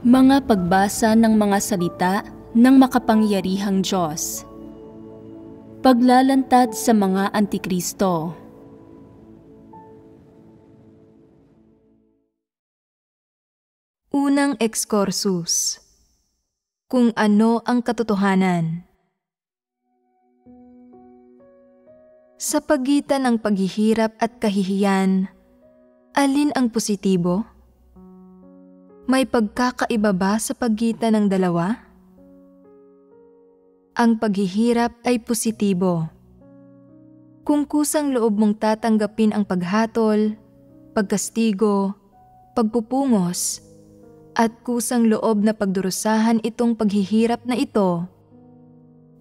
Mga pagbasa ng mga salita ng makapangyarihang Diyos. Paglalantad sa mga Antikristo. Unang Excursus. Kung ano ang katotohanan. Sa pagitan ng paghihirap at kahihiyan, alin ang positibo? May pagkakaiba ba sa pagitan ng dalawa? Ang paghihirap ay positibo. Kung kusang loob mong tatanggapin ang paghatol, pagkastigo, pagpupungos, at kusang loob na pagdurusahan itong paghihirap na ito,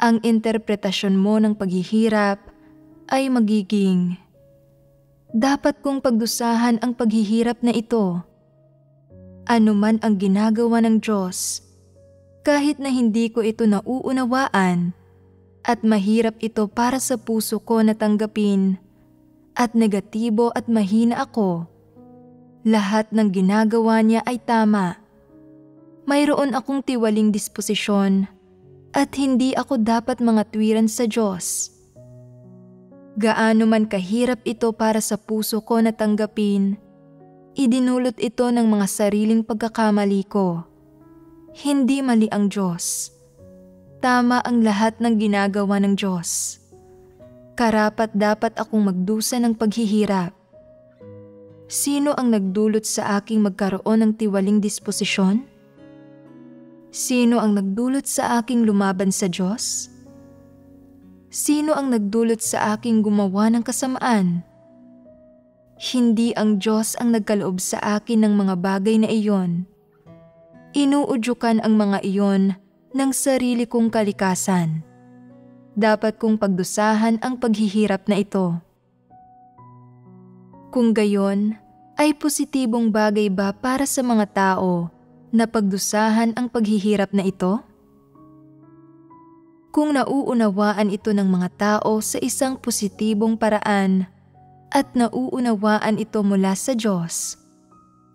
ang interpretasyon mo ng paghihirap ay magiging, dapat kong pagdusahan ang paghihirap na ito. Ano man ang ginagawa ng Diyos, kahit na hindi ko ito nauunawaan at mahirap ito para sa puso ko na tanggapin at negatibo at mahina ako, lahat ng ginagawa niya ay tama. Mayroon akong tiwaling disposisyon at hindi ako dapat mangatwiran sa Diyos. Gaano man kahirap ito para sa puso ko na tanggapin, idinulot ito ng mga sariling pagkakamali ko. Hindi mali ang Diyos. Tama ang lahat ng ginagawa ng Diyos. Karapat-dapat akong magdusa ng paghihirap. Sino ang nagdulot sa aking magkaroon ng tiwaling disposisyon? Sino ang nagdulot sa aking lumaban sa Diyos? Sino ang nagdulot sa aking gumawa ng kasamaan? Hindi ang Diyos ang nagkaloob sa akin ng mga bagay na iyon. Inuudyukan ang mga iyon ng sarili kong kalikasan. Dapat kong pagdusahan ang paghihirap na ito. Kung gayon, ay positibong bagay ba para sa mga tao na pagdusahan ang paghihirap na ito? Kung nauunawaan ito ng mga tao sa isang positibong paraan, at nauunawaan ito mula sa Diyos,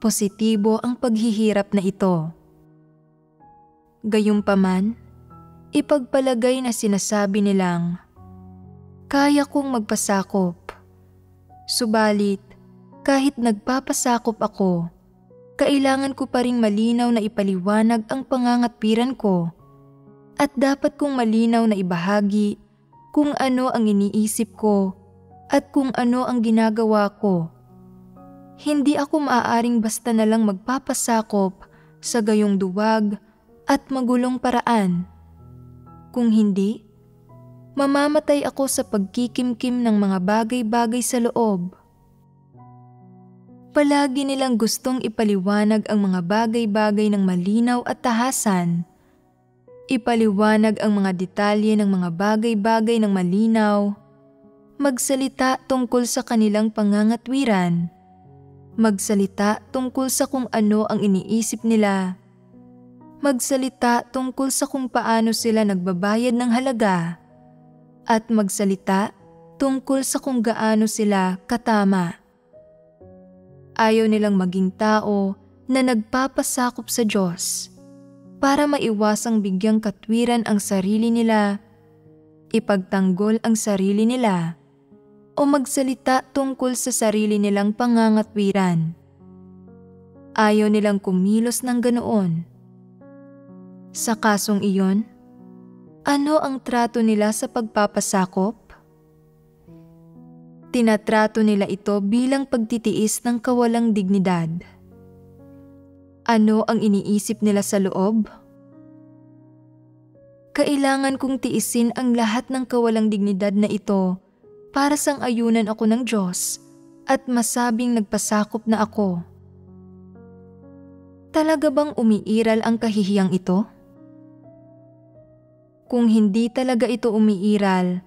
positibo ang paghihirap na ito. Gayunpaman, ipagpalagay na sinasabi nilang, kaya kong magpasakop. Subalit, kahit nagpapasakop ako, kailangan ko pa ring malinaw na ipaliwanag ang pangangatwiran ko at dapat kong malinaw na ibahagi kung ano ang iniisip ko at kung ano ang ginagawa ko. Hindi ako maaaring basta na lang magpapasakop sa gayong duwag at magulong paraan. Kung hindi, mamamatay ako sa pagkikimkim ng mga bagay-bagay sa loob. Palagi nilang gustong ipaliwanag ang mga bagay-bagay ng malinaw at tahasan. Ipaliwanag ang mga detalye ng mga bagay-bagay ng malinaw, magsalita tungkol sa kanilang pangangatwiran, magsalita tungkol sa kung ano ang iniisip nila, magsalita tungkol sa kung paano sila nagbabayad ng halaga, at magsalita tungkol sa kung gaano sila katama. Ayaw nilang maging tao na nagpapasakop sa Diyos para maiwasang bigyang katwiran ang sarili nila, ipagtanggol ang sarili nila, o magsalita tungkol sa sarili nilang pangangatwiran. Ayaw nilang kumilos ng ganoon. Sa kasong iyon, ano ang trato nila sa pagpapasakop? Tinatrato nila ito bilang pagtitiis ng kawalang dignidad. Ano ang iniisip nila sa loob? Kailangan kong tiisin ang lahat ng kawalang dignidad na ito para sang-ayunan ako ng Diyos at masabing nagpasakop na ako. Talaga bang umiiral ang kahihiyang ito? Kung hindi talaga ito umiiral,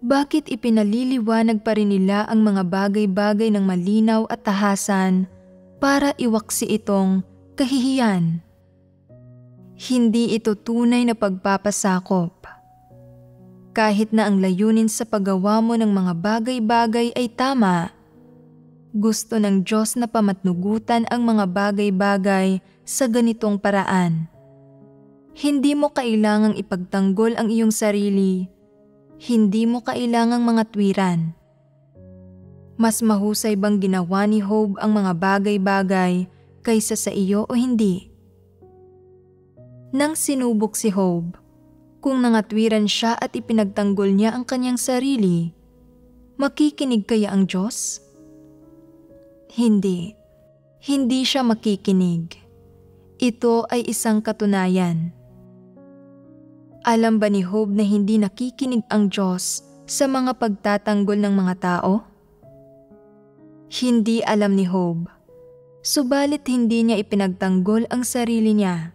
bakit ipinaliliwanag pa rin nila ang mga bagay-bagay ng malinaw at tahasan para iwaksi itong kahihiyan? Hindi ito tunay na pagpapasakop. Kahit na ang layunin sa paggawa mo ng mga bagay-bagay ay tama, Gusto ng Diyos na pamatnugutan ang mga bagay-bagay sa ganitong paraan. Hindi mo kailangang ipagtanggol ang iyong sarili. Hindi mo kailangang mga tuwiran. Mas mahusay bang ginawa ni Job ang mga bagay-bagay kaysa sa iyo o hindi? Nang sinubok si Job, kung nangatwiran siya at ipinagtanggol niya ang kanyang sarili, makikinig kaya ang Diyos? Hindi. Hindi siya makikinig. Ito ay isang katunayan. Alam ba ni Job na hindi nakikinig ang Diyos sa mga pagtatanggol ng mga tao? Hindi alam ni Job, subalit hindi niya ipinagtanggol ang sarili niya.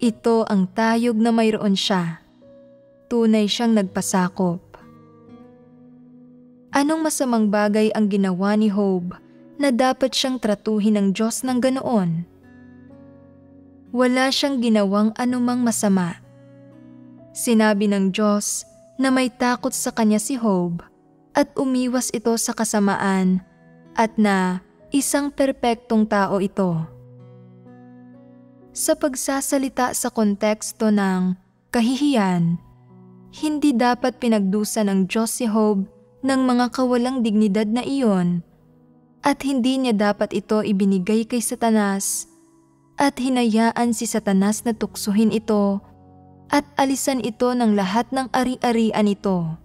Ito ang tayog na mayroon siya. Tunay siyang nagpasakop. Anong masamang bagay ang ginawa ni Job na dapat siyang tratuhin ng Diyos ng ganoon? Wala siyang ginawang anumang masama. Sinabi ng Diyos na may takot sa kanya si Job at umiwas ito sa kasamaan at na isang perpektong tao ito. Sa pagsasalita sa konteksto ng kahihiyan, hindi dapat pinagdusa ng Diyos si Job ng mga kawalang dignidad na iyon at hindi niya dapat ito ibinigay kay Satanas at hinayaan si Satanas na tuksuhin ito at alisan ito ng lahat ng ari-arian ito.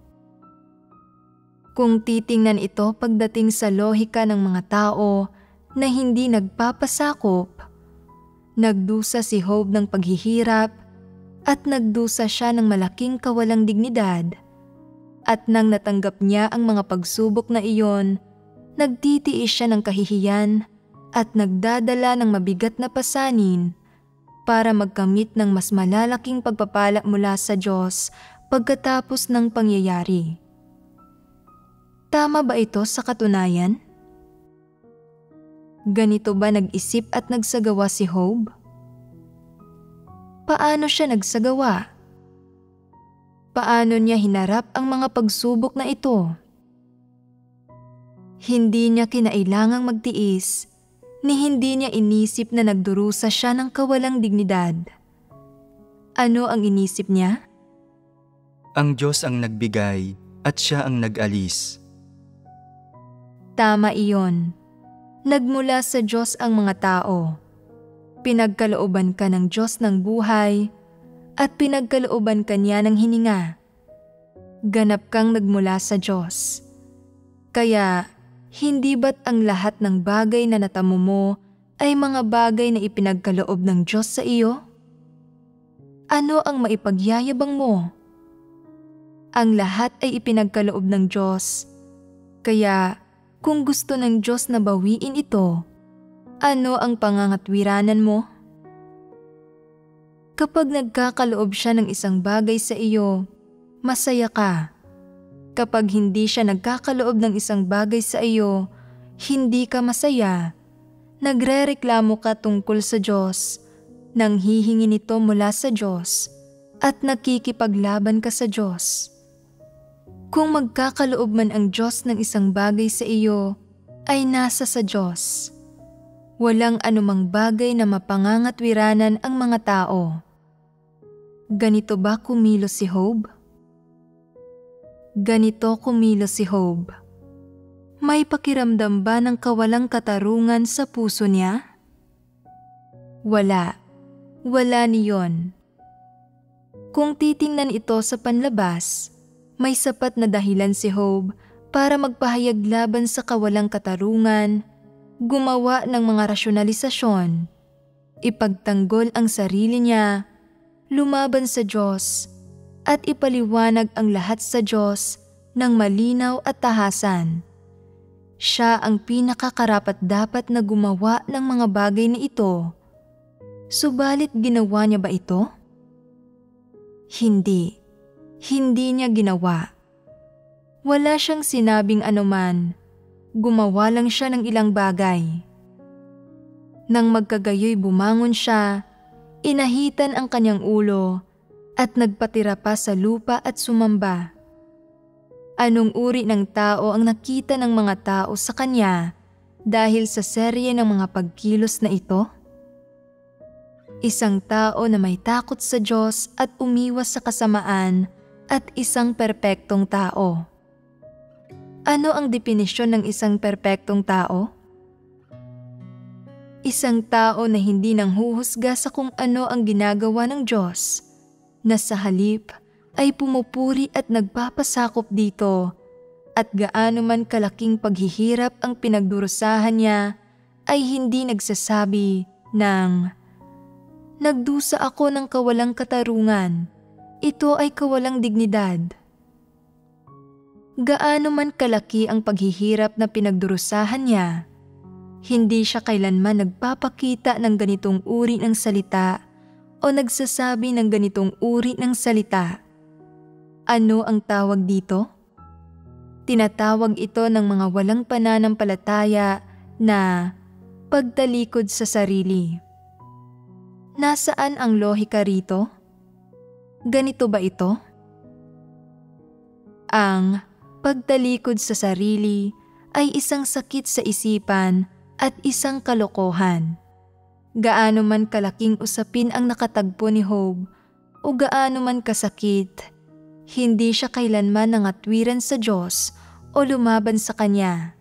Kung titingnan ito pagdating sa lohika ng mga tao na hindi nagpapasakop, nagdusa si Job ng paghihirap at nagdusa siya ng malaking kawalang dignidad. At nang natanggap niya ang mga pagsubok na iyon, nagtitiis siya ng kahihiyan at nagdadala ng mabigat na pasanin para magkamit ng mas malalaking pagpapala mula sa Diyos pagkatapos ng pangyayari. Tama ba ito sa katunayan? Ganito ba nag-isip at nagsagawa si Job? Paano siya nagsagawa? Paano niya hinarap ang mga pagsubok na ito? Hindi niya kinailangang magtiis, ni hindi niya inisip na nagdurusa siya ng kawalang dignidad. Ano ang inisip niya? Ang Diyos ang nagbigay at siya ang nag-alis. Tama iyon. Nagmula sa Diyos ang mga tao. Pinagkalooban ka ng Diyos ng buhay at pinagkalooban ka niya ng hininga. Ganap kang nagmula sa Diyos. Kaya, hindi ba't ang lahat ng bagay na natamo mo ay mga bagay na ipinagkaloob ng Diyos sa iyo? Ano ang maipagyayabang mo? Ang lahat ay ipinagkaloob ng Diyos. Kaya, kung gusto ng Diyos na bawiin ito, ano ang pangangatwiranan mo? Kapag nagkakaloob siya ng isang bagay sa iyo, masaya ka. Kapag hindi siya nagkakaloob ng isang bagay sa iyo, hindi ka masaya. Nagrereklamo ka tungkol sa Diyos, nang hihingi nito mula sa Diyos, at nakikipaglaban ka sa Diyos. Kung magkakaloob man ang Diyos ng isang bagay sa iyo, ay nasa sa Diyos. Walang anumang bagay na mapangangatwiranan ang mga tao. Ganito ba kumilos si Job? Ganito kumilos si Job. May pakiramdam ba ng kawalang katarungan sa puso niya? Wala. Wala niyon. Kung titingnan ito sa panlabas, may sapat na dahilan si Job para magpahayag laban sa kawalang katarungan, gumawa ng mga rasyonalisasyon, ipagtanggol ang sarili niya, lumaban sa Diyos, at ipaliwanag ang lahat sa Diyos ng malinaw at tahasan. Siya ang pinakakarapat-dapat na gumawa ng mga bagay na ito. Subalit ginawa niya ba ito? Hindi. Hindi niya ginawa. Wala siyang sinabing anuman. Gumawa lang siya ng ilang bagay. Nang magkagayoy bumangon siya, inahitan ang kanyang ulo at nagpatira pa sa lupa at sumamba. Anong uri ng tao ang nakita ng mga tao sa kanya dahil sa serye ng mga pagkilos na ito? isang tao na may takot sa Diyos at umiwas sa kasamaan, at isang perpektong tao. Ano ang definisyon ng isang perpektong tao? Isang tao na hindi nanghuhusga sa kung ano ang ginagawa ng Diyos, na sa halip ay pumupuri at nagpapasakop dito, at gaano man kalaking paghihirap ang pinagdurusahan niya, ay hindi nagsasabi ng, "Nagdusa ako ng kawalang katarungan, ito ay kawalang dignidad." Gaano man kalaki ang paghihirap na pinagdurusahan niya, hindi siya kailanman nagpapakita ng ganitong uri ng salita o nagsasabi ng ganitong uri ng salita. Ano ang tawag dito? Tinatawag ito ng mga walang pananampalataya na pagtalikod sa sarili. Nasaan ang lohika rito? Ganito ba ito? Ang pagtalikod sa sarili ay isang sakit sa isipan at isang kalokohan. Gaano man kalaking usapin ang nakatagpo ni Job o gaano man kasakit, hindi siya kailanman nangatwiran sa Diyos o lumaban sa Kanya.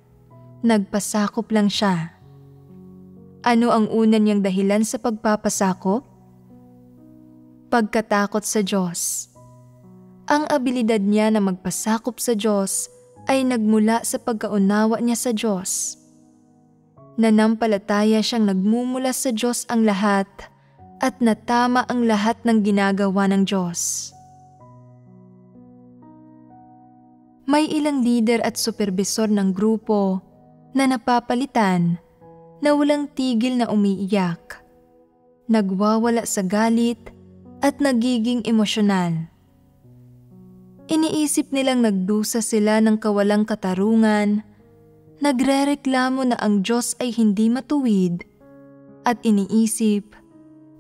Nagpasakop lang siya. Ano ang una niyang dahilan sa pagpapasakop? Pagkatakot sa Diyos. Ang abilidad niya na magpasakop sa Diyos ay nagmula sa pagkaunawa niya sa Diyos. Nanampalataya siyang nagmumula sa Diyos ang lahat at natama ang lahat ng ginagawa ng Diyos. May ilang leader at supervisor ng grupo na napapalitan na walang tigil na umiiyak, nagwawala sa galit at nagiging emosyonal. Iniisip nilang nagdusa sila ng kawalang katarungan, nagrereklamo na ang Diyos ay hindi matuwid, at iniisip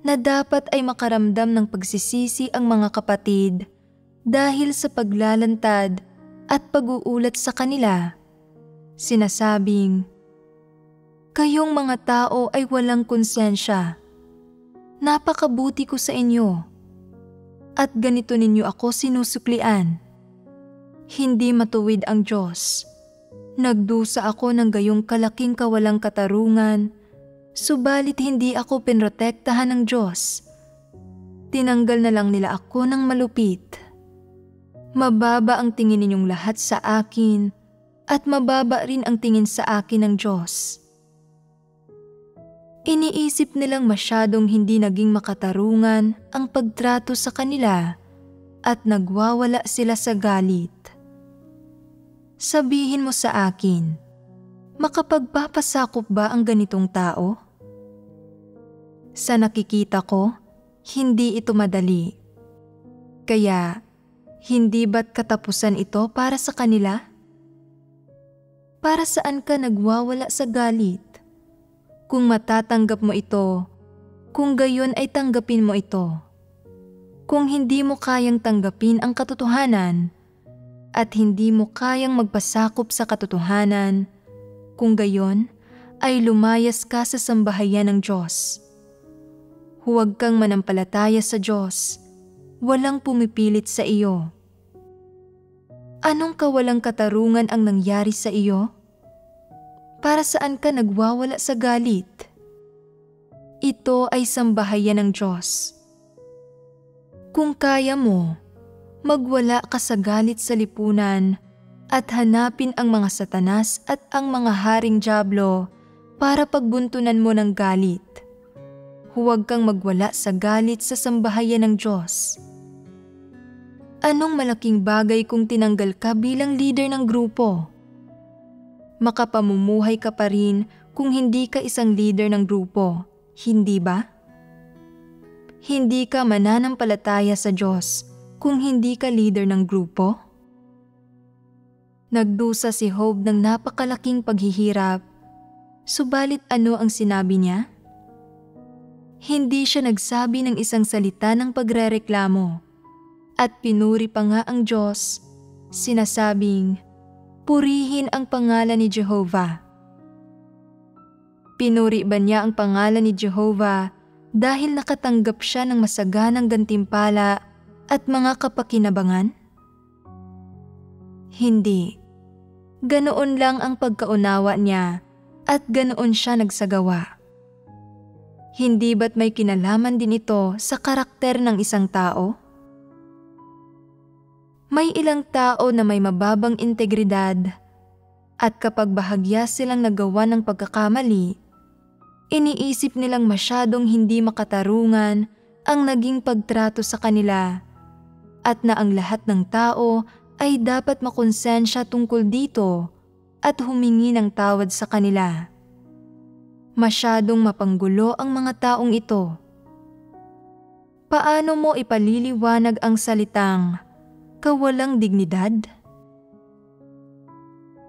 na dapat ay makaramdam ng pagsisisi ang mga kapatid dahil sa paglalantad at pag-uulat sa kanila. Sinasabing, "Kayong mga tao ay walang konsensya. Napakabuti ko sa inyo. At ganito ninyo ako sinusuklian. Hindi matuwid ang Diyos. Nagdusa ako ng gayong kalaking kawalang katarungan, subalit hindi ako pinrotektahan ng Diyos. Tinanggal na lang nila ako ng malupit. Mababa ang tingin ninyong lahat sa akin, at mababa rin ang tingin sa akin ng Diyos." Iniisip nilang masyadong hindi naging makatarungan ang pagtrato sa kanila at nagwawala sila sa galit. Sabihin mo sa akin, makapagpapasakop ba ang ganitong tao? Sa nakikita ko, hindi ito madali. Kaya, hindi ba't katapusan ito para sa kanila? Para saan ka nagwawala sa galit? Kung matatanggap mo ito, kung gayon ay tanggapin mo ito. Kung hindi mo kayang tanggapin ang katotohanan, at hindi mo kayang magpasakop sa katotohanan, kung gayon ay lumayas ka sa sambahayan ng Diyos. Huwag kang manampalataya sa Diyos, walang pumipilit sa iyo. Anong kawalang katarungan ang nangyari sa iyo? Para saan ka nagwawala sa galit? Ito ay sambahayan ng Diyos. Kung kaya mo, magwala ka sa galit sa lipunan at hanapin ang mga satanas at ang mga haring dyablo para pagbuntunan mo ng galit. Huwag kang magwala sa galit sa sambahayan ng Diyos. Anong malaking bagay kung tinanggal ka bilang leader ng grupo? Makapamumuhay ka pa rin kung hindi ka isang leader ng grupo, hindi ba? Hindi ka mananampalataya sa Diyos kung hindi ka leader ng grupo? Nagdusa si Job ng napakalaking paghihirap, subalit ano ang sinabi niya? Hindi siya nagsabi ng isang salita ng pagrereklamo, at pinuri pa nga ang Diyos, sinasabing, "Purihin ang pangalan ni Jehovah." Pinuri ba niya ang pangalan ni Jehovah dahil nakatanggap siya ng masaganang gantimpala at mga kapakinabangan? Hindi. Ganoon lang ang pagkaunawa niya at ganoon siya nagsagawa. Hindi ba't may kinalaman din ito sa karakter ng isang tao? May ilang tao na may mababang integridad at kapag bahagya silang nagawa ng pagkakamali, iniisip nilang masyadong hindi makatarungan ang naging pagtrato sa kanila at na ang lahat ng tao ay dapat makonsensya tungkol dito at humingi ng tawad sa kanila. Masyadong mapanggulo ang mga taong ito. Paano mo ipaliliwanag ang salitang kawalang dignidad?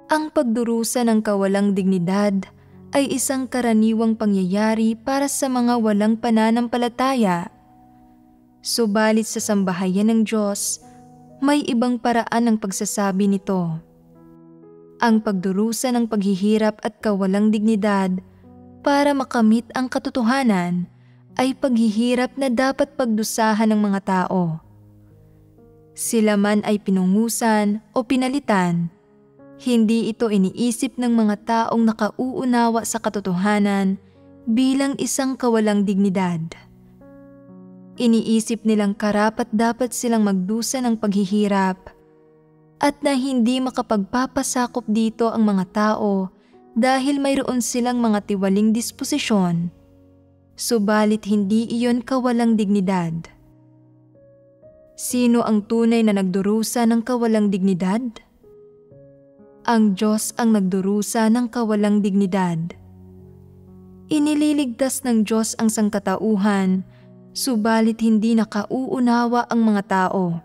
Ang pagdurusa ng kawalang dignidad ay isang karaniwang pangyayari para sa mga walang pananampalataya. Subalit sa sambahayan ng Diyos, may ibang paraan ng pagsasabi nito. Ang pagdurusa ng paghihirap at kawalang dignidad para makamit ang katotohanan ay paghihirap na dapat pagdusahan ng mga tao. Sila man ay pinungusan o pinalitan, hindi ito iniisip ng mga taong nakauunawa sa katotohanan bilang isang kawalang dignidad. Iniisip nilang karapat-dapat silang magdusa ng paghihirap at na hindi makapagpapasakop dito ang mga tao dahil mayroon silang mga tiwaling disposisyon. Subalit hindi iyon kawalang dignidad. Sino ang tunay na nagdurusa ng kawalang dignidad? Ang Diyos ang nagdurusa ng kawalang dignidad. Inililigtas ng Diyos ang sangkatauhan, subalit hindi nakauunawa ang mga tao.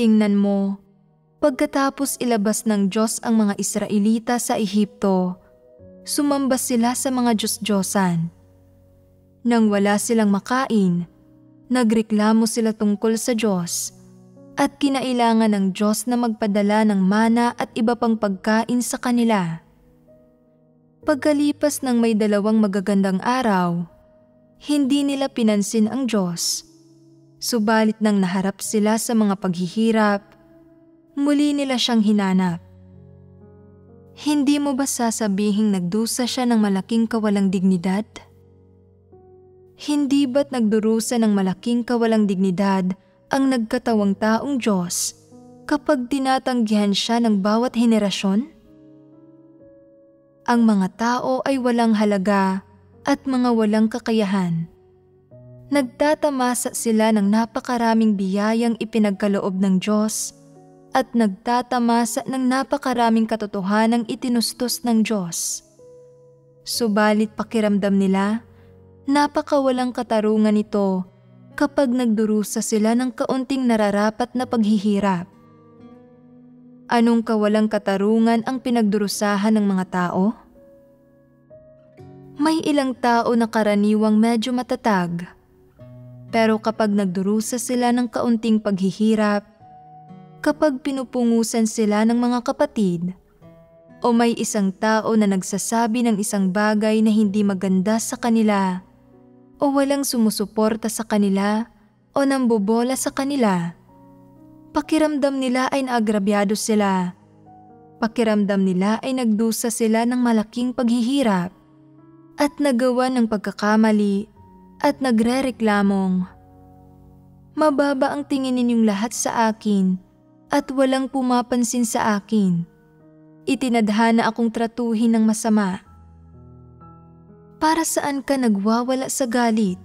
Tingnan mo, pagkatapos ilabas ng Diyos ang mga Israelita sa Ehipto, sumamba sila sa mga Diyos-Diyosan. Nang wala silang makain, nagreklamo sila tungkol sa Diyos at kinailangan ng Diyos na magpadala ng mana at iba pang pagkain sa kanila. Pagkalipas ng may 2 magagandang araw, hindi nila pinansin ang Diyos. Subalit nang naharap sila sa mga paghihirap, muli nila siyang hinanap. Hindi mo ba sasabihing nagdusa siya ng malaking kawalang dignidad? Hindi ba't nagdurusa ng malaking kawalang dignidad ang nagkatawang taong Diyos kapag tinatanggihan siya ng bawat henerasyon? Ang mga tao ay walang halaga at mga walang kakayahan. Nagtatamasa sila ng napakaraming biyayang ipinagkaloob ng Diyos at nagtatamasa ng napakaraming katotohanang itinustos ng Diyos. Subalit pakiramdam nila, napakawalang katarungan ito kapag nagdurusa sila ng kaunting nararapat na paghihirap. Anong kawalang katarungan ang pinagdurusahan ng mga tao? May ilang tao na karaniwang medyo matatag, pero kapag nagdurusa sila ng kaunting paghihirap, kapag pinupungusan sila ng mga kapatid, o may isang tao na nagsasabi ng isang bagay na hindi maganda sa kanila, o walang sumusuporta sa kanila o nambobola sa kanila, pakiramdam nila ay naagrabyado sila. Pakiramdam nila ay nagdusa sila ng malaking paghihirap at nagawa ng pagkakamali at nagrereklamong, "Mababa ang tingin ninyong lahat sa akin at walang pumapansin sa akin. Itinadhana akong tratuhin ng masama." Para saan ka nagwawala sa galit?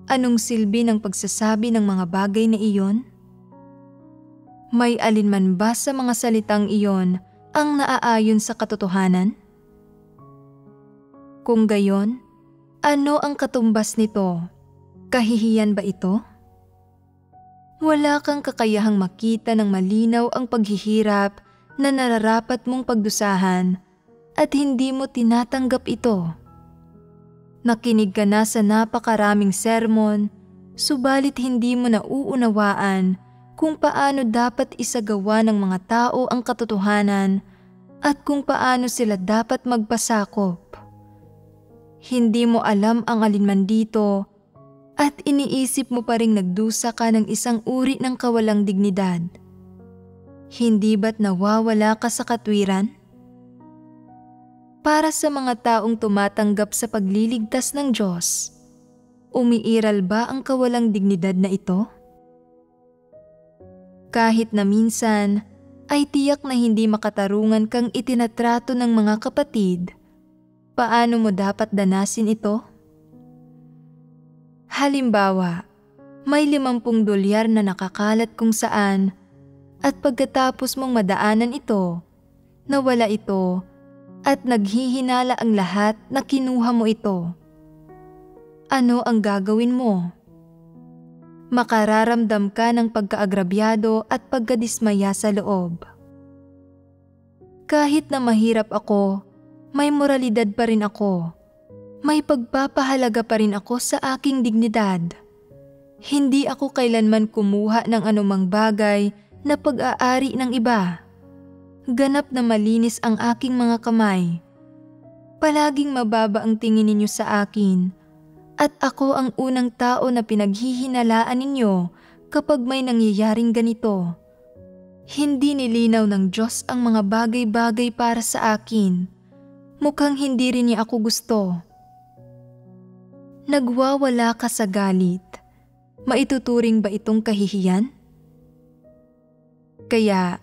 Anong silbi ng pagsasabi ng mga bagay na iyon? May alinman ba sa mga salitang iyon ang naaayon sa katotohanan? Kung gayon, ano ang katumbas nito? Kahihiyan ba ito? Wala kang kakayahang makita ng malinaw ang paghihirap na nararapat mong pagdusahan at hindi mo tinatanggap ito. Nakinig ka na sa napakaraming sermon, subalit hindi mo nauunawaan kung paano dapat isagawa ng mga tao ang katotohanan at kung paano sila dapat magpasakop. Hindi mo alam ang alinman dito at iniisip mo pa ring nagdusa ka ng isang uri ng kawalang dignidad. Hindi ba't nawawala ka sa katwiran? Para sa mga taong tumatanggap sa pagliligtas ng Diyos, umiiral ba ang kawalang dignidad na ito? Kahit na minsan ay tiyak na hindi makatarungan kang itinatrato ng mga kapatid, paano mo dapat danasin ito? Halimbawa, may 50 dolyar na nakakalat kung saan at pagkatapos mong madaanan ito, nawala ito at naghihinala ang lahat na kinuha mo ito. Ano ang gagawin mo? Makararamdam ka ng pagkaagrabyado at pagkadismaya sa loob. Kahit na mahirap ako, may moralidad pa rin ako. May pagpapahalaga pa rin ako sa aking dignidad. Hindi ako kailanman kumuha ng anumang bagay na pag-aari ng iba. Ganap na malinis ang aking mga kamay. Palaging mababa ang tingin ninyo sa akin at ako ang unang tao na pinaghihinalaan ninyo kapag may nangyayaring ganito. Hindi nilinaw ng Diyos ang mga bagay-bagay para sa akin. Mukhang hindi rin niya ako gusto. Nagwawala ka sa galit. Maituturing ba itong kahihiyan? Kaya,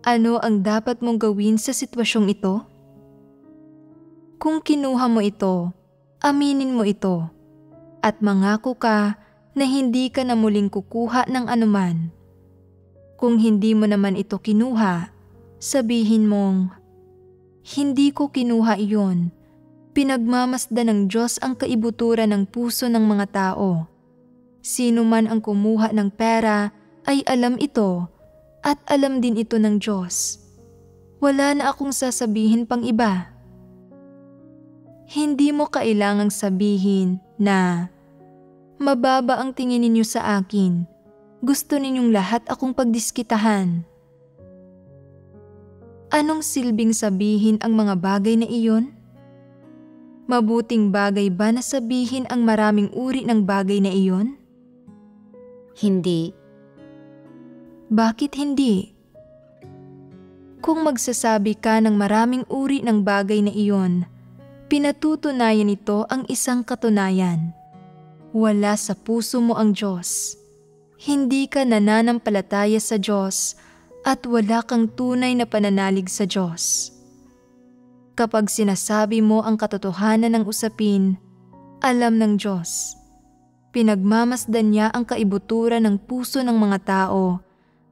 ano ang dapat mong gawin sa sitwasyong ito? Kung kinuha mo ito, aminin mo ito, at mangako ka na hindi ka na muling kukuha ng anuman. Kung hindi mo naman ito kinuha, sabihin mong, hindi ko kinuha iyon. Pinagmamasdan ng Diyos ang kaibuturan ng puso ng mga tao. Sino man ang kumuha ng pera ay alam ito at alam din ito ng Diyos. Wala na akong sasabihin pang iba. Hindi mo kailangang sabihin na mababa ang tingin ninyo sa akin. Gusto ninyong lahat akong pagdiskitahan. Anong silbing sabihin ang mga bagay na iyon? Mabuting bagay ba na sabihin ang maraming uri ng bagay na iyon? Hindi. Bakit hindi? Kung magsasabi ka ng maraming uri ng bagay na iyon, pinatutunayan nito ang isang katunayan. Wala sa puso mo ang Diyos. Hindi ka nananampalataya sa Diyos at wala kang tunay na pananalig sa Diyos. Kapag sinasabi mo ang katotohanan ng usapin, alam ng Diyos. Pinagmamasdan niya ang kaibuturan ng puso ng mga tao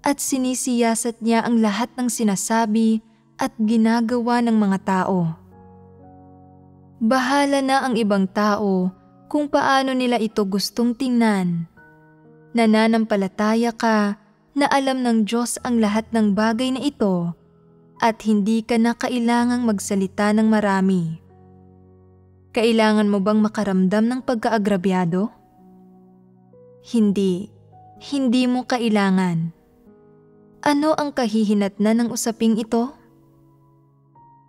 at sinisiyasat niya ang lahat ng sinasabi at ginagawa ng mga tao. Bahala na ang ibang tao kung paano nila ito gustong tingnan. Nananampalataya ka na alam ng Diyos ang lahat ng bagay na ito at hindi ka na kailangang magsalita ng marami. Kailangan mo bang makaramdam ng pagkaagrabyado? Hindi. Hindi mo kailangan. Ano ang kahihinatnan ng usaping ito?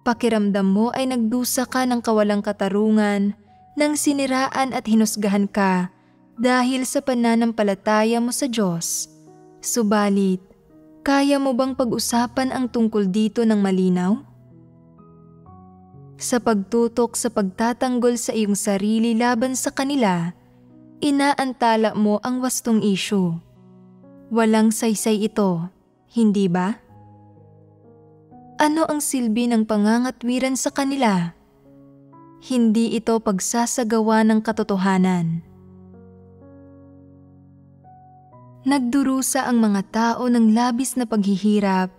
Pakiramdam mo ay nagdusa ka ng kawalang katarungan nang siniraan at hinusgahan ka dahil sa pananampalataya mo sa Diyos. Subalit, kaya mo bang pag-usapan ang tungkol dito ng malinaw? Sa pagtutok sa pagtatanggol sa iyong sarili laban sa kanila, inaantala mo ang wastong issue. Walang saysay ito, hindi ba? Ano ang silbi ng pangangatwiran sa kanila? Hindi ito pagsasagawa ng katotohanan. Nagdurusa ang mga tao ng labis na paghihirap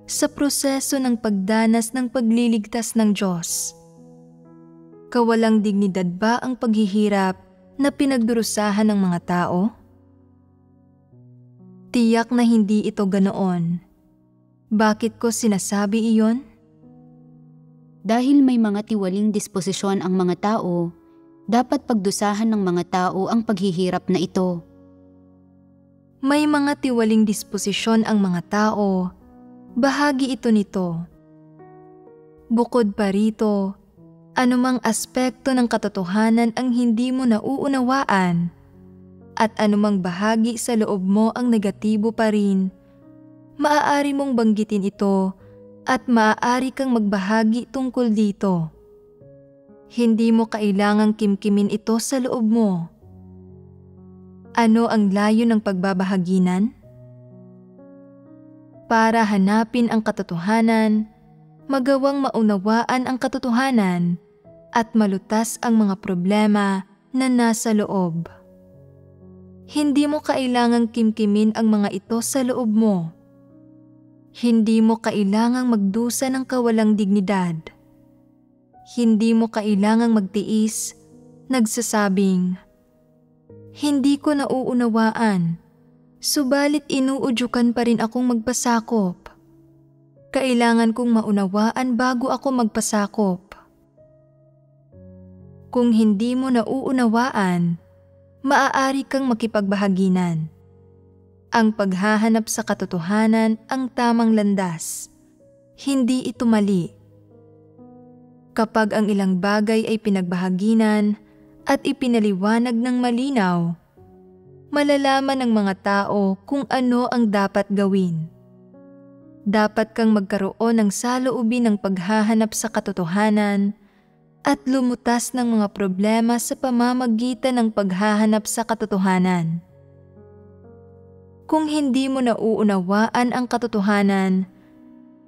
sa proseso ng pagdanas ng pagliligtas ng Diyos. Kawalang dignidad ba ang paghihirap na pinagdurusahan ng mga tao? Tiyak na hindi ito ganoon. Bakit ko sinasabi iyon? Dahil may mga tiwaling disposisyon ang mga tao, dapat pagdusahan ng mga tao ang paghihirap na ito. May mga tiwaling disposisyon ang mga tao, bahagi ito nito. Bukod pa rito, Anumang aspekto ng katotohanan ang hindi mo nauunawaan at anumang bahagi sa loob mo ang negatibo pa rin, maaari mong banggitin ito at maaari kang magbahagi tungkol dito. Hindi mo kailangang kimkimin ito sa loob mo. Ano ang layo ng pagbabahaginan? Para hanapin ang katotohanan, magawang maunawaan ang katotohanan at malutas ang mga problema na nasa loob. Hindi mo kailangang kimkimin ang mga ito sa loob mo. Hindi mo kailangang magdusa ng kawalang dignidad. Hindi mo kailangang magtiis, nagsasabing, "Hindi ko nauunawaan, subalit inuudyukan pa rin akong magpasakop. Kailangan kong maunawaan bago ako magpasakop." Kung hindi mo nauunawaan, maaari kang makipagbahaginan. Ang paghahanap sa katotohanan ang tamang landas. Hindi ito mali. Kapag ang ilang bagay ay pinagbahaginan at ipinaliwanag ng malinaw, malalaman ng mga tao kung ano ang dapat gawin. Dapat kang magkaroon ng saloobin ng paghahanap sa katotohanan at lumutas ng mga problema sa pamamagitan ng paghahanap sa katotohanan. Kung hindi mo nauunawaan ang katotohanan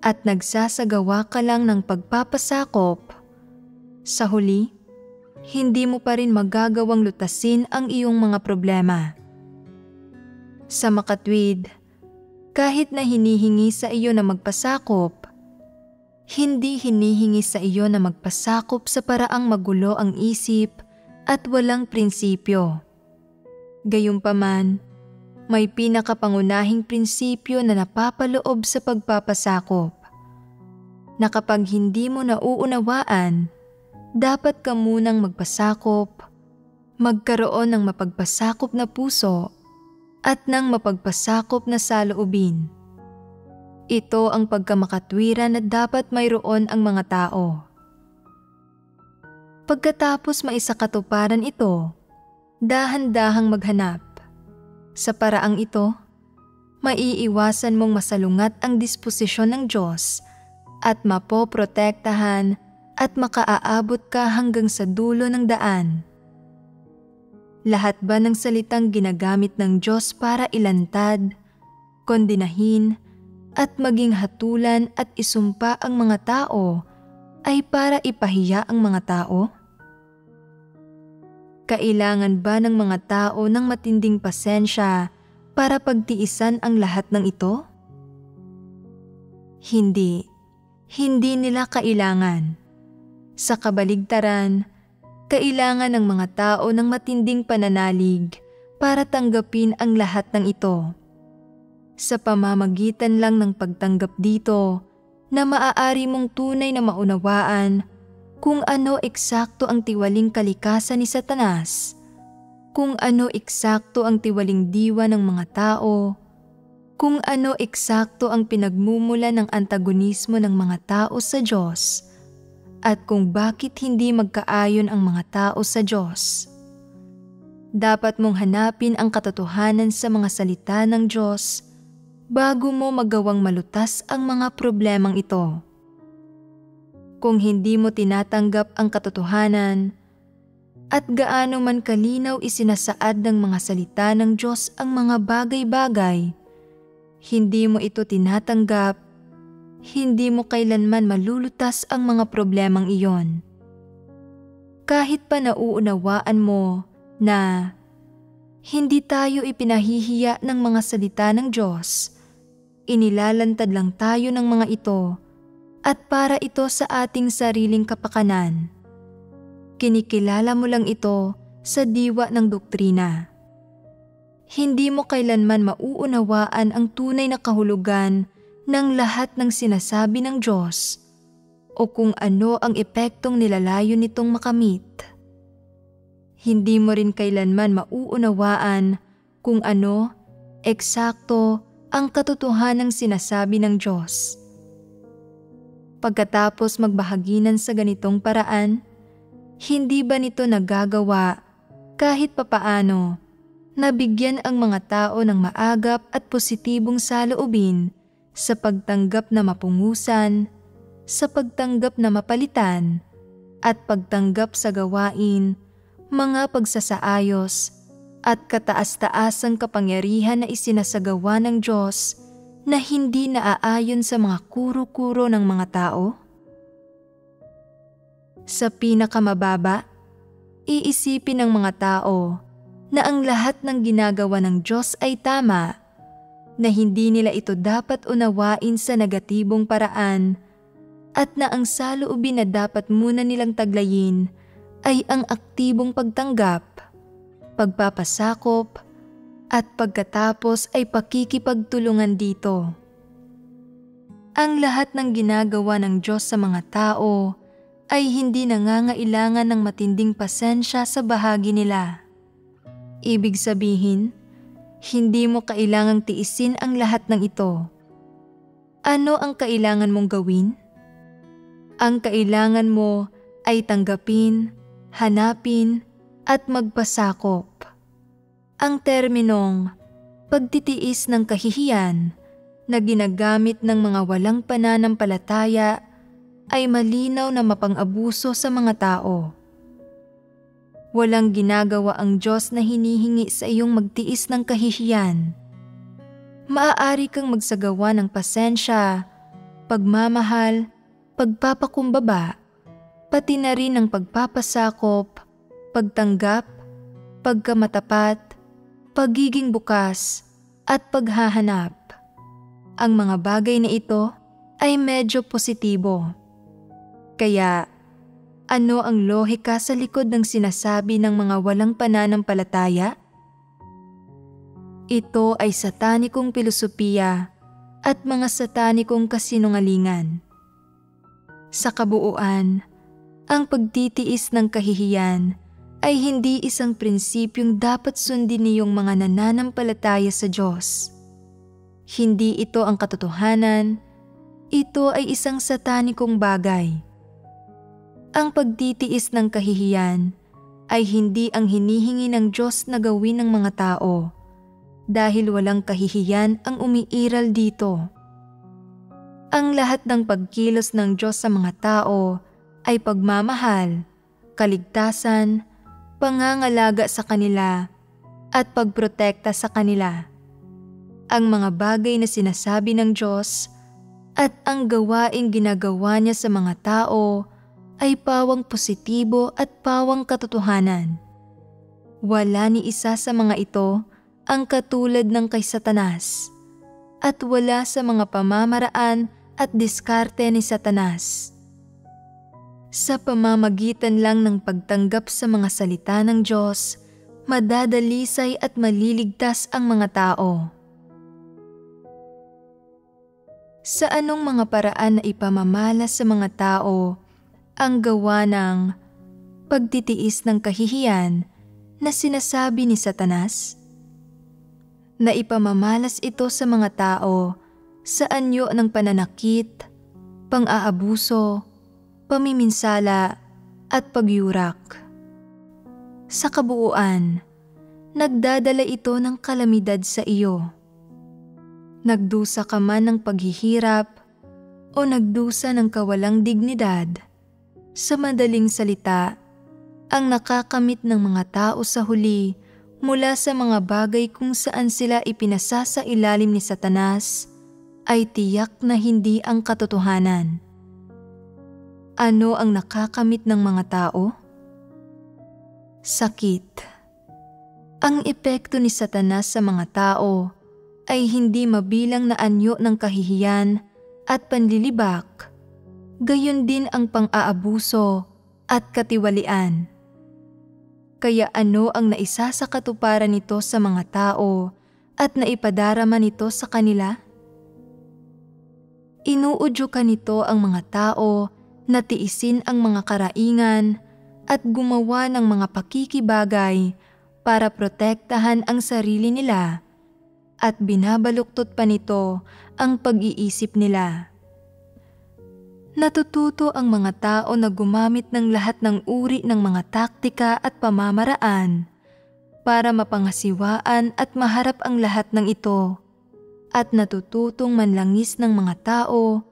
at nagsasagawa ka lang ng pagpapasakop, sa huli, hindi mo pa rin magagawang lutasin ang iyong mga problema. Sa makatwid, kahit na hinihingi sa iyo na magpasakop, hindi hinihingi sa iyo na magpasakop sa paraang magulo ang isip at walang prinsipyo. Gayunpaman, may pinakapangunahing prinsipyo na napapaloob sa pagpapasakop, na kapag hindi mo nauunawaan, dapat ka munang magpasakop, magkaroon ng mapagpasakop na puso at ng mapagpasakop na saloobin. Ito ang pagkamakatwiran na dapat mayroon ang mga tao. Pagkatapos maisakatuparan ito, dahan-dahang maghanap. Sa paraang ito, maiiwasan mong masalungat ang disposisyon ng Diyos at mapoprotektahan at makaaabot ka hanggang sa dulo ng daan. Lahat ba ng salitang ginagamit ng Diyos para ilantad, kondinahin, at maging hatulan at isumpa ang mga tao ay para ipahiya ang mga tao? Kailangan ba ng mga tao ng matinding pasensya para pagtiisan ang lahat ng ito? Hindi. Hindi nila kailangan. Sa kabaligtaran, kailangan ng mga tao ng matinding pananalig para tanggapin ang lahat ng ito. Sa pamamagitan lang ng pagtanggap dito na maaari mong tunay na maunawaan kung ano eksakto ang tiwaling kalikasan ni Satanas, kung ano eksakto ang tiwaling diwa ng mga tao, kung ano eksakto ang pinagmumula ng antagonismo ng mga tao sa Diyos, at kung bakit hindi magkaayon ang mga tao sa Diyos. Dapat mong hanapin ang katotohanan sa mga salita ng Diyos bago mo magawang malutas ang mga problemang ito. Kung hindi mo tinatanggap ang katotohanan at gaano man kalinaw isinasaad ng mga salita ng Diyos ang mga bagay-bagay, hindi mo ito tinatanggap, hindi mo kailanman malulutas ang mga problemang iyon. Kahit pa nauunawaan mo na hindi tayo ipinahihiya ng mga salita ng Diyos, inilalantad lang tayo ng mga ito at para ito sa ating sariling kapakanan. Kinikilala mo lang ito sa diwa ng doktrina. Hindi mo kailanman mauunawaan ang tunay na kahulugan ng lahat ng sinasabi ng Diyos o kung ano ang epektong nilalayo nitong makamit. Hindi mo rin kailanman mauunawaan kung ano, eksakto, ang katotohanang sinasabi ng Diyos. Pagkatapos magbahaginan sa ganitong paraan, Hindi ba nito nagagawa kahit papaano na bigyan ang mga tao ng maagap at positibong saloobin sa pagtanggap na mapungusan, sa pagtanggap na mapalitan, at pagtanggap sa gawain, mga pagsasaayos, at kataas-taasang kapangyarihan na isinasagawa ng Diyos na hindi naaayon sa mga kuro-kuro ng mga tao? Sa pinakamababa, iisipin ng mga tao na ang lahat ng ginagawa ng Diyos ay tama, na hindi nila ito dapat unawain sa negatibong paraan, at na ang saloobin na dapat muna nilang taglayin ay ang aktibong pagtanggap, pagpapasakop, at pagkatapos ay pakikipagtulungan dito. Ang lahat ng ginagawa ng Diyos sa mga tao ay hindi nangangailangan ng matinding pasensya sa bahagi nila. Ibig sabihin, hindi mo kailangang tiisin ang lahat ng ito. Ano ang kailangan mong gawin? Ang kailangan mo ay tanggapin, hanapin, at magpasakop. Ang terminong pagtitiis ng kahihiyan na ginagamit ng mga walang pananampalataya ay malinaw na mapang-abuso sa mga tao. Walang ginagawa ang Diyos na hinihingi sa iyong magtiis ng kahihiyan. Maaari kang magsagawa ng pasensya, pagmamahal, pagpapakumbaba, pati na rin ang pagpapasakop, pagtanggap, pagkamatapat, pagiging bukas, at paghahanap. Ang mga bagay na ito ay medyo positibo. Kaya, ano ang lohika sa likod ng sinasabi ng mga walang pananampalataya? Ito ay satanikong pilosopiya at mga satanikong kasinungalingan. Sa kabuuan, ang pagtitiis ng kahihiyan ay hindi isang prinsipyong dapat sundin niyong mga nananampalataya sa Diyos. Hindi ito ang katotohanan, ito ay isang satanikong bagay. Ang pagtitiis ng kahihiyan ay hindi ang hinihingi ng Diyos na gawin ng mga tao dahil walang kahihiyan ang umiiral dito. Ang lahat ng pagkilos ng Diyos sa mga tao ay pagmamahal, kaligtasan, pangangalaga sa kanila, at pagprotekta sa kanila. Ang mga bagay na sinasabi ng Diyos at ang gawaing ginagawa niya sa mga tao ay pawang positibo at pawang katotohanan. Wala ni isa sa mga ito ang katulad ng kay Satanas, at wala sa mga pamamaraan at diskarte ni Satanas. Sa pamamagitan lang ng pagtanggap sa mga salita ng Diyos, madadalisay at maliligtas ang mga tao. Sa anong mga paraan na ipamamalas sa mga tao ang gawa ng pagtitiis ng kahihiyan na sinasabi ni Satanas? Na ipamamalas ito sa mga tao sa anyo ng pananakit, pang-aabuso, pamiminsala, at pagyurak. Sa kabuuan, nagdadala ito ng kalamidad sa iyo. Nagdusa ka man ng paghihirap o nagdusa ng kawalang dignidad, sa madaling salita, ang nakakamit ng mga tao sa huli mula sa mga bagay kung saan sila ipinasasailalim ni Satanas ay tiyak na hindi ang katotohanan. Ano ang nakakamit ng mga tao? Sakit. Ang epekto ni Satanas sa mga tao ay hindi mabilang na anyo ng kahihiyan at panlilibak, gayon din ang pang-aabuso at katiwalian. Kaya ano ang naisa sa katuparan nito sa mga tao at naipadarama nito sa kanila? Inuudyukan nito ang mga tao na tiisin ang mga karaingan at gumawa ng mga pakikibagay para protektahan ang sarili nila, at binabaluktot pa nito ang pag-iisip nila. Natututo ang mga tao na gumamit ng lahat ng uri ng mga taktika at pamamaraan para mapangasiwaan at maharap ang lahat ng ito, at natututong manlangis ng mga tao,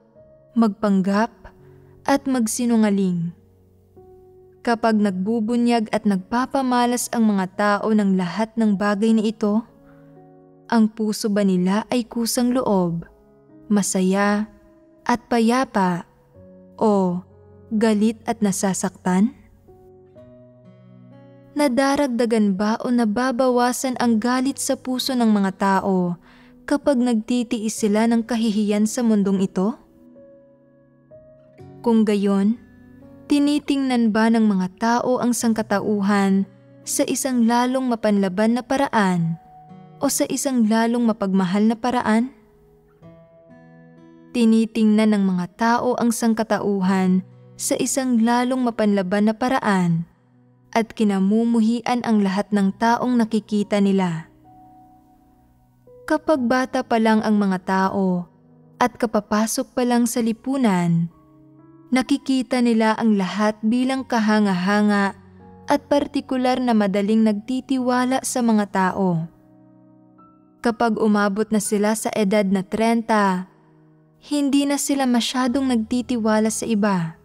magpanggap at magsinungaling. Kapag nagbubunyag at nagpapamalas ang mga tao ng lahat ng bagay na ito, ang puso ba nila ay kusang loob, masaya at payapa, o galit at nasasaktan? Nadaragdagan ba o nababawasan ang galit sa puso ng mga tao kapag nagtitiis sila ng kahihiyan sa mundong ito? Kung gayon, tinitingnan ba ng mga tao ang sangkatauhan sa isang lalong mapanlaban na paraan o sa isang lalong mapagmahal na paraan? Tinitingnan ng mga tao ang sangkatauhan sa isang lalong mapanlaban na paraan at kinamumuhian ang lahat ng taong nakikita nila. Kapag bata pa lang ang mga tao at kapapasok pa lang sa lipunan, nakikita nila ang lahat bilang kahanga-hanga at partikular na madaling nagtitiwala sa mga tao. Kapag umabot na sila sa edad na 30, hindi na sila masyadong nagtitiwala sa iba.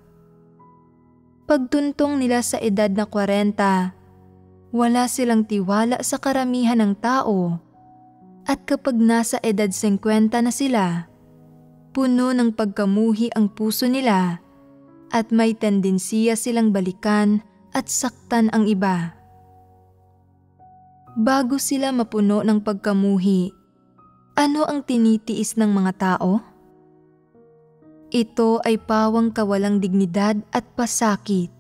Pagtuntong nila sa edad na 40, wala silang tiwala sa karamihan ng tao, at kapag nasa edad 50 na sila, puno ng pagkamuhi ang puso nila at may tendensiya silang balikan at saktan ang iba. Bago sila mapuno ng pagkamuhi, ano ang tinitiis ng mga tao? Ito ay pawang kawalang dignidad at pasakit.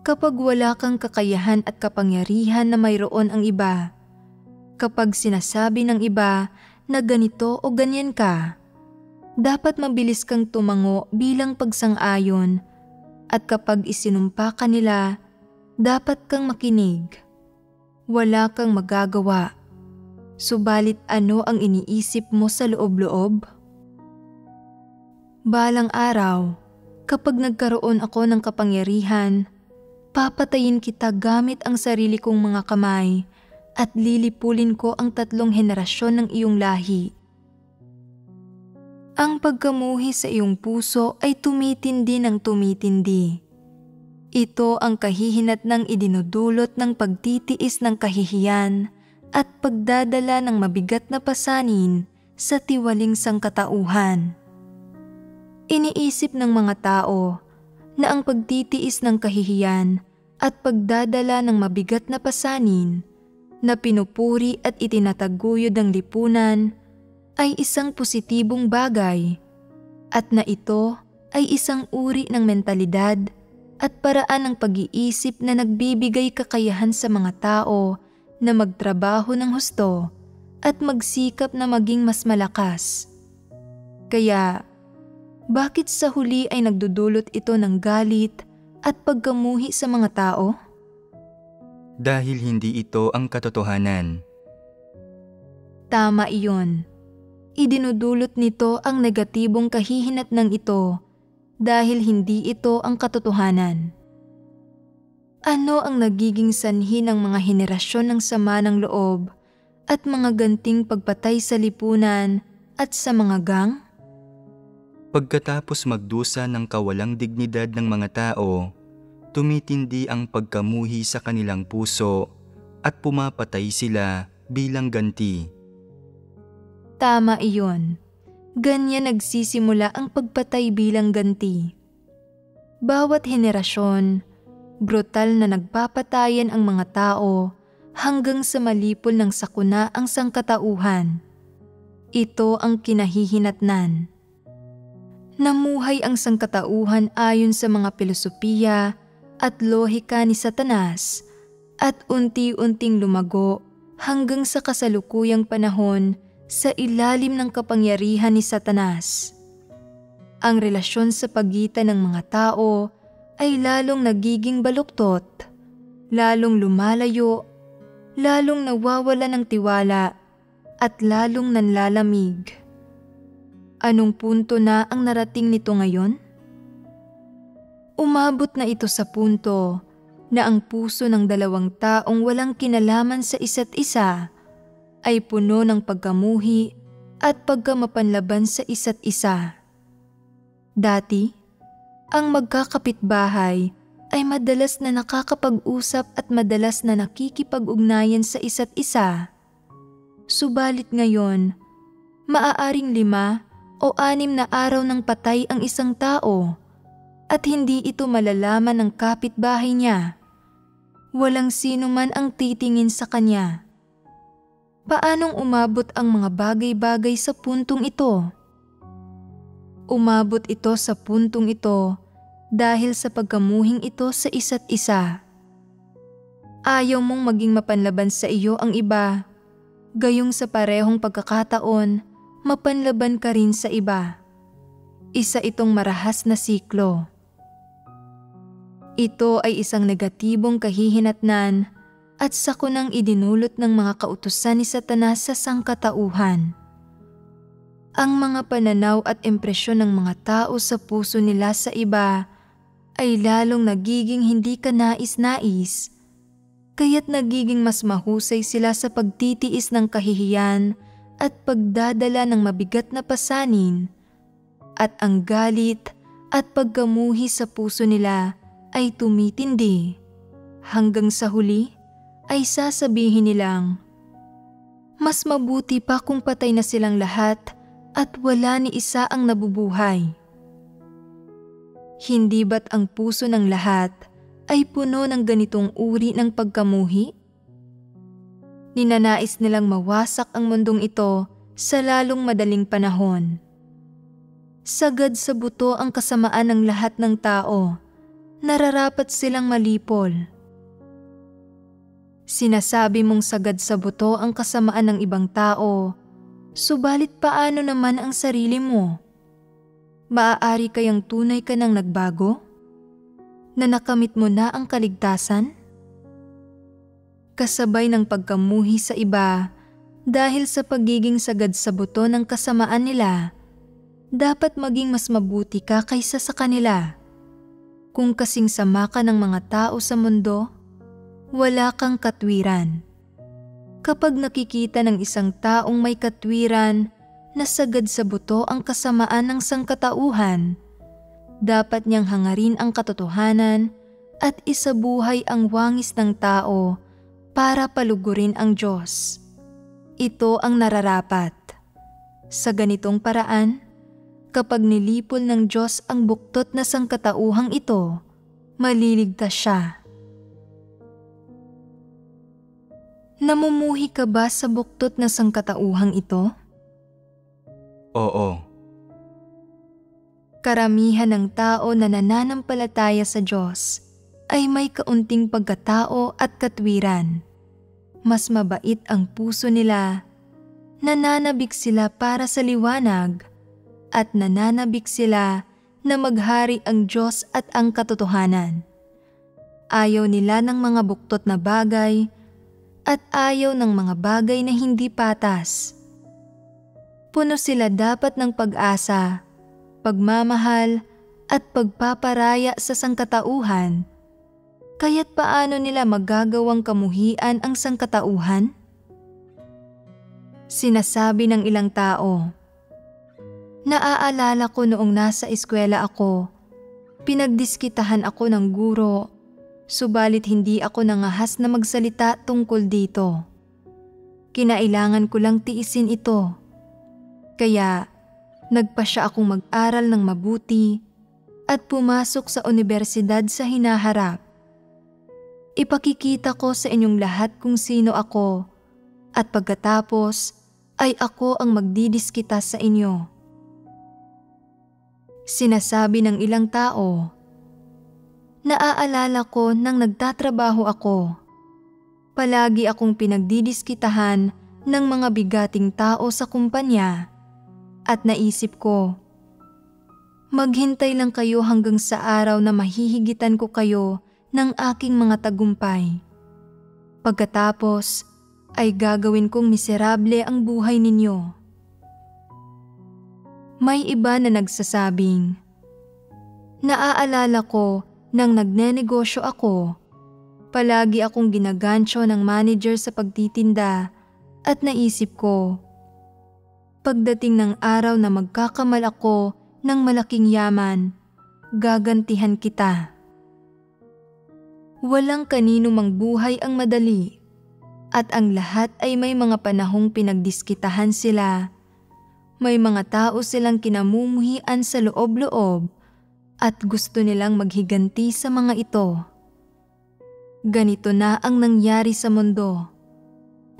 Kapag wala kang kakayahan at kapangyarihan na mayroon ang iba, kapag sinasabi ng iba na ganito o ganyan ka, dapat mabilis kang tumango bilang pagsang-ayon, at kapag isinumpa ka nila, dapat kang makinig. Wala kang magagawa. Subalit ano ang iniisip mo sa loob-loob? Balang araw, kapag nagkaroon ako ng kapangyarihan, papatayin kita gamit ang sarili kong mga kamay at lilipulin ko ang 3 henerasyon ng iyong lahi. Ang pagkamuhi sa iyong puso ay tumitindi ng tumitindi. Ito ang kahihinatnang idinudulot ng pagtitiis ng kahihiyan at pagdadala ng mabigat na pasanin sa tiwaling sangkatauhan. Iniisip ng mga tao na ang pagtitiis ng kahihiyan at pagdadala ng mabigat na pasanin na pinupuri at itinataguyod ng lipunan ay isang positibong bagay, at na ito ay isang uri ng mentalidad at paraan ng pag-iisip na nagbibigay kakayahan sa mga tao na magtrabaho ng husto at magsikap na maging mas malakas. Kaya, bakit sa huli ay nagdudulot ito ng galit at pagkamuhi sa mga tao? Dahil hindi ito ang katotohanan. Tama iyon. Idinudulot nito ang negatibong kahihinatnang ito dahil hindi ito ang katotohanan. Ano ang nagiging sanhi ng mga henerasyon ng sama ng loob at mga ganting pagpatay sa lipunan at sa mga gang? Pagkatapos magdusa ng kawalang dignidad ng mga tao, tumitindi ang pagkamuhi sa kanilang puso at pumapatay sila bilang ganti. Tama iyon. Ganyan nagsisimula ang pagpatay bilang ganti. Bawat henerasyon, brutal na nagpapatayan ang mga tao hanggang sa malipol ng sakuna ang sangkatauhan. Ito ang kinahihinatnan. Namuhay ang sangkatauhan ayon sa mga filosofiya at lohika ni Satanas at unti-unting lumago hanggang sa kasalukuyang panahon sa ilalim ng kapangyarihan ni Satanas. Ang relasyon sa pagitan ng mga tao ay lalong nagiging baluktot, lalong lumalayo, lalong nawawala ng tiwala, at lalong nanlalamig. Anong punto na ang narating nito ngayon? Umabot na ito sa punto na ang puso ng dalawang taong walang kinalaman sa isa't isa ay puno ng pagkamuhi at pagkamapanlaban sa isa't isa. Dati, ang magkakapitbahay ay madalas na nakakapag-usap at madalas na nakikipag-ugnayan sa isa't isa. Subalit ngayon, maaaring 5 o 6 na araw ng patay ang isang tao at hindi ito malalaman ng kapitbahay niya. Walang sino man ang titingin sa kanya. Paanong umabot ang mga bagay-bagay sa puntong ito? Umabot ito sa puntong ito dahil sa pagkamuhing ito sa isa't isa. Ayaw mong maging mapanlaban sa iyo ang iba, gayong sa parehong pagkakataon, mapanlaban ka rin sa iba. Isa itong marahas na siklo. Ito ay isang negatibong kahihinatnan at sakunang idinulot ng mga kautusan ni Satanas sa sangkatauhan. Ang mga pananaw at impresyon ng mga tao sa puso nila sa iba ay lalong nagiging hindi kanais-nais, kaya't nagiging mas mahusay sila sa pagtitiis ng kahihiyan at pagdadala ng mabigat na pasanin, at ang galit at pagkamuhi sa puso nila ay tumitindi hanggang sa huli ay sasabihin nilang, mas mabuti pa kung patay na silang lahat at wala ni isa ang nabubuhay. Hindi ba't ang puso ng lahat ay puno ng ganitong uri ng pagkamuhi? Ninanais nilang mawasak ang mundong ito sa lalong madaling panahon. Sagad sa buto ang kasamaan ng lahat ng tao, nararapat silang malipol. Sinasabi mong sagad sa buto ang kasamaan ng ibang tao, subalit paano naman ang sarili mo? Maaari kayang tunay ka nang nagbago? Na nakamit mo na ang kaligtasan? Kasabay ng pagkamuhi sa iba dahil sa pagiging sagad sa buto ng kasamaan nila, dapat maging mas mabuti ka kaysa sa kanila. Kung kasing sama ka ng mga tao sa mundo, wala kang katwiran. Kapag nakikita ng isang taong may katwiran na sagad sa buto ang kasamaan ng sangkatauhan, dapat niyang hangarin ang katotohanan at isabuhay ang wangis ng tao para palugurin ang Diyos. Ito ang nararapat. Sa ganitong paraan, kapag nilipol ng Diyos ang buktot na sangkatauhang ito, maliligtas siya. Namumuhi ka ba sa buktot na sangkatauhang ito? Oo. Karamihan ng tao na nananampalataya sa Diyos ay may kaunting pagkatao at katwiran. Mas mabait ang puso nila, nananabik sila para sa liwanag, at nananabik sila na maghari ang Diyos at ang katotohanan. Ayaw nila ng mga buktot na bagay at ayaw ng mga bagay na hindi patas. Puno sila dapat ng pag-asa, pagmamahal at pagpaparaya sa sangkatauhan. Kaya't paano nila magagawang kamuhian ang sangkatauhan? Sinasabi ng ilang tao, naaalala ko noong nasa eskwela ako, pinagdiskitahan ako ng guro, subalit hindi ako nangahas na magsalita tungkol dito. Kinailangan ko lang tiisin ito. Kaya nagpasya akong mag-aral ng mabuti at pumasok sa unibersidad sa hinaharap. Ipakikita ko sa inyong lahat kung sino ako at pagkatapos ay ako ang magdidiskita sa inyo. Sinasabi ng ilang tao, naaalala ko nang nagtatrabaho ako. Palagi akong pinagdidiskitahan ng mga bigating tao sa kumpanya at naisip ko, maghintay lang kayo hanggang sa araw na mahihigitan ko kayo ng aking mga tagumpay. Pagkatapos ay gagawin kong miserable ang buhay ninyo. May iba na nagsasabing, naaalala ko nang nagnenegosyo ako. Palagi akong ginagancho ng manager sa pagtitinda at naisip ko, pagdating ng araw na magkakamal ako ng malaking yaman, gagantihan kita. Walang kanino mang buhay ang madali at ang lahat ay may mga panahong pinagdiskitahan sila. May mga tao silang kinamumuhian sa loob-loob at gusto nilang maghiganti sa mga ito. Ganito na ang nangyari sa mundo.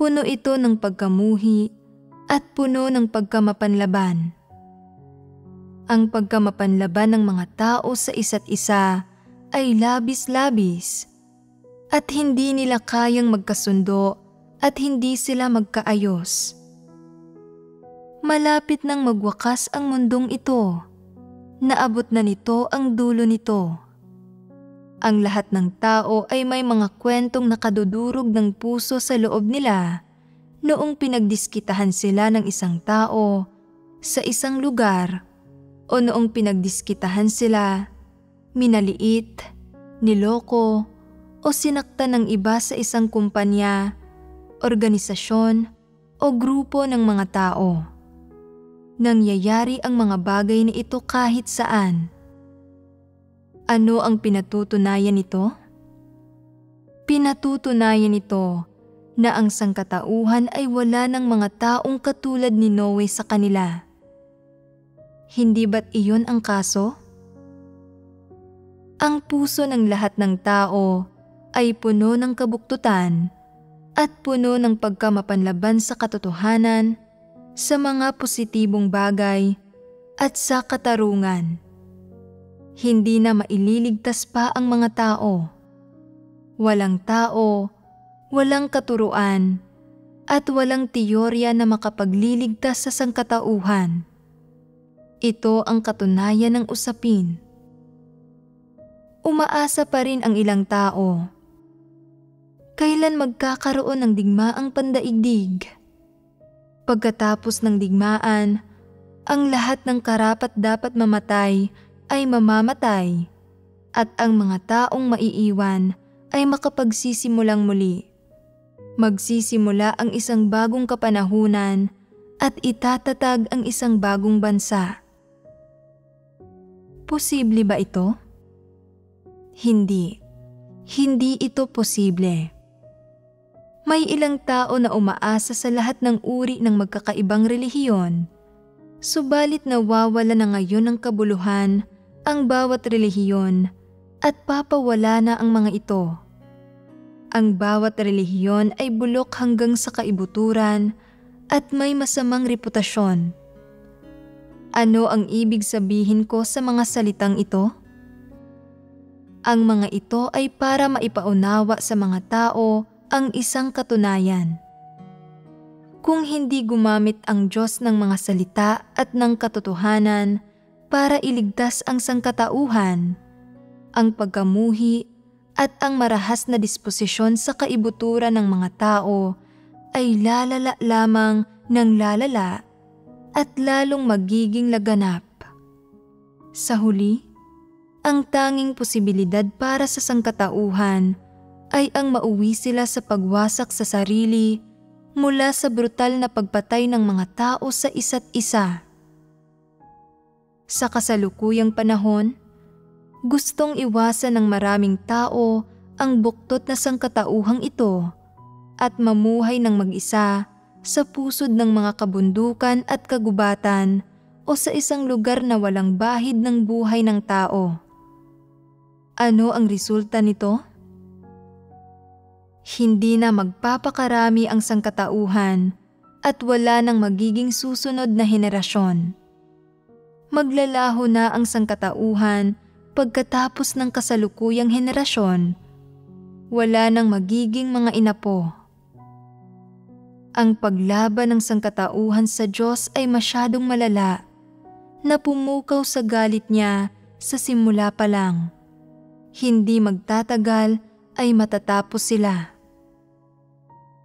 Puno ito ng pagkamuhi at puno ng pagkamapanlaban. Ang pagkamapanlaban ng mga tao sa isa't isa ay labis-labis at hindi nila kayang magkasundo at hindi sila magkaayos. Malapit nang magwakas ang mundong ito. Naabot na nito ang dulo nito. Ang lahat ng tao ay may mga kwentong nakadudurog ng puso sa loob nila noong pinagdiskitahan sila ng isang tao sa isang lugar o noong pinagdiskitahan sila, minaliit, niloko o sinaktan ng iba sa isang kumpanya, organisasyon o grupo ng mga tao. Nangyayari ang mga bagay na ito kahit saan. Ano ang pinatutunayan nito? Pinatutunayan nito na ang sangkatauhan ay wala ng mga taong katulad ni Noe sa kanila. Hindi ba't iyon ang kaso? Ang puso ng lahat ng tao ay puno ng kabuktutan at puno ng pagkamapanlaban sa katotohanan, sa mga positibong bagay at sa katarungan. Hindi na maililigtas pa ang mga tao. Walang tao, walang katuruan, at walang teorya na makapagliligtas sa sangkatauhan. Ito ang katunayan ng usapin. Umaasa pa rin ang ilang tao. Kailan magkakaroon ng digmaang pandaigdig? Pagkatapos ng digmaan, ang lahat ng karapat-dapat mamatay ay mamamatay at ang mga taong maiiwan ay makapagsisimulang muli. Magsisimula ang isang bagong kapanahunan at itatatag ang isang bagong bansa. Posible ba ito? Hindi. Hindi ito posible. May ilang tao na umaasa sa lahat ng uri ng magkakaibang relihiyon, subalit nawawala na ngayon ng kabuluhan ang bawat relihiyon at papawala na ang mga ito. Ang bawat relihiyon ay bulok hanggang sa kaibuturan at may masamang reputasyon. Ano ang ibig sabihin ko sa mga salitang ito? Ang mga ito ay para maipaunawa sa mga tao ang isang katunayan. Kung hindi gumamit ang Diyos ng mga salita at ng katotohanan para iligtas ang sangkatauhan, ang pagkamuhi at ang marahas na disposisyon sa kaibuturan ng mga tao ay lalala lamang ng lalala at lalong magiging laganap. Sa huli, ang tanging posibilidad para sa sangkatauhan ay ang mauwi sila sa pagwasak sa sarili mula sa brutal na pagpatay ng mga tao sa isa't isa. Sa kasalukuyang panahon, gustong iwasan ng maraming tao ang buktot na sangkatauhang ito at mamuhay ng mag-isa sa pusod ng mga kabundukan at kagubatan o sa isang lugar na walang bahid ng buhay ng tao. Ano ang resulta nito? Hindi na magpapakarami ang sangkatauhan at wala nang magiging susunod na henerasyon. Maglalaho na ang sangkatauhan pagkatapos ng kasalukuyang henerasyon. Wala nang magiging mga inapo. Ang paglaban ng sangkatauhan sa Diyos ay masyadong malala na pumukaw sa galit niya sa simula pa lang. Hindi magtatagal ay matatapos sila.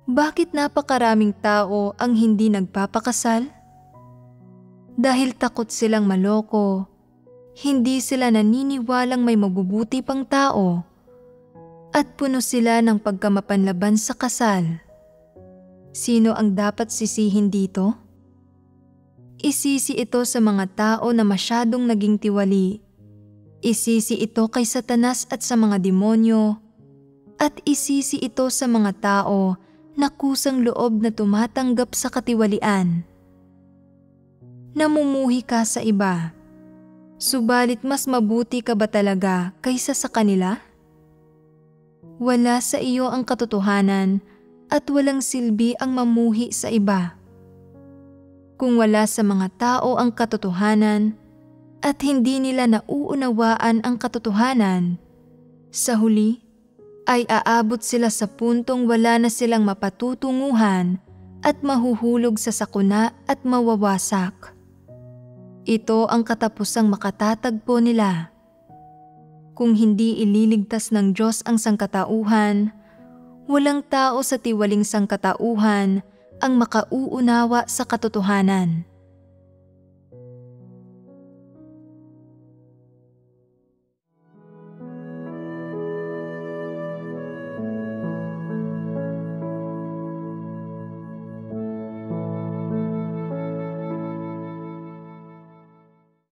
Bakit napakaraming tao ang hindi nagpapakasal? Dahil takot silang maloko, hindi sila naniniwalang may mabubuti pang tao at puno sila ng pagkamapanlaban sa kasal. Sino ang dapat sisihin dito? Isisi ito sa mga tao na masyadong naging tiwali. Isisi ito kay Satanas at sa mga demonyo. At isisi ito sa mga tao na kusang loob na tumatanggap sa katiwalian. Namumuhi ka sa iba, subalit mas mabuti ka ba talaga kaysa sa kanila? Wala sa iyo ang katotohanan at walang silbi ang mamuhi sa iba. Kung wala sa mga tao ang katotohanan at hindi nila nauunawaan ang katotohanan, sa huli ay aabot sila sa puntong wala na silang mapatutunguhan at mahuhulog sa sakuna at mawawasak. Ito ang katapusang makatatagpo nila. Kung hindi ililigtas ng Diyos ang sangkatauhan, walang tao sa tiwaling sangkatauhan ang makauunawa sa katotohanan.